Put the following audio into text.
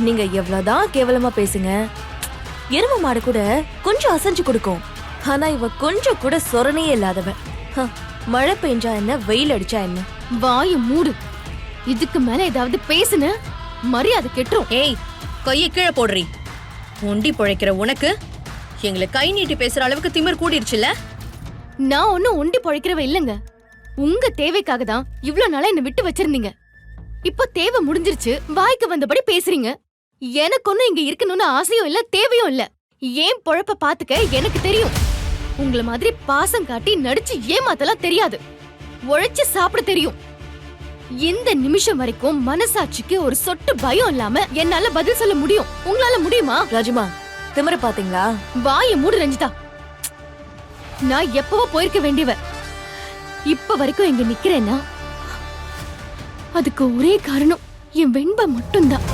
நீங்க எவ்வளவுதான் கேவலமா பேசுங்க, எரும மாடு கூட கொஞ்சம் அசைஞ்சு கொடுக்கும். ஆனா இவ கொஞ்சம் கூட சொரணையே இல்லாதவ. மழை பெஞ்சா என்ன, வெயில் அடிச்சா என்ன? வாய மூடு. இதுக்கு மேல ஏதாவது பேசுன மரியாதை கெட்டுரும். ஏய், கையை கீழே போடுறி. ஒண்டி பொழைக்கிற உனக்கு எங்களை கை நீட்டி பேசுற அளவுக்கு திமிர் கூடிருச்சுல. நான் ஒன்னும் ஒண்டி பொழைக்கிறவ இல்லங்க. உங்க தேவைக்காக தான் இவ்ளோ நாளா என்ன விட்டு வச்சிருந்தீங்க. இப்போ தேவை முடிஞ்சிருச்சு, வாய்க்கு வந்தபடி பேசுறீங்க. எனக்கு ஒன்னும் இங்க இருக்கணும்னு ஆசையும் இல்ல, தேவையும் இல்ல. ஏன் பொழப்ப பாத்துக்க எனக்கு தெரியும். உங்களை மாதிரி பாசம் காட்டி நடிச்சு ஏமாத்தலாம் தெரியாது. உழைச்சு சாப்பிட தெரியும். இந்த நிமிஷம் வரைக்கும் மனசாட்சிக்கு ஒரு சொட்டு பயம் இல்லாம என்னால பதில் சொல்ல முடியும். உங்களால முடியுமா? ராஜுமா, திமிர பாத்தீங்களா? வாய மூடு ரஞ்சிதா. நான் எப்பவோ போயிருக்க வேண்டியவ. இப்ப வரைக்கும் இங்க நிக்கிறேன்னா அதுக்கு ஒரே காரணம் என் வெண்பா மட்டும்தான்.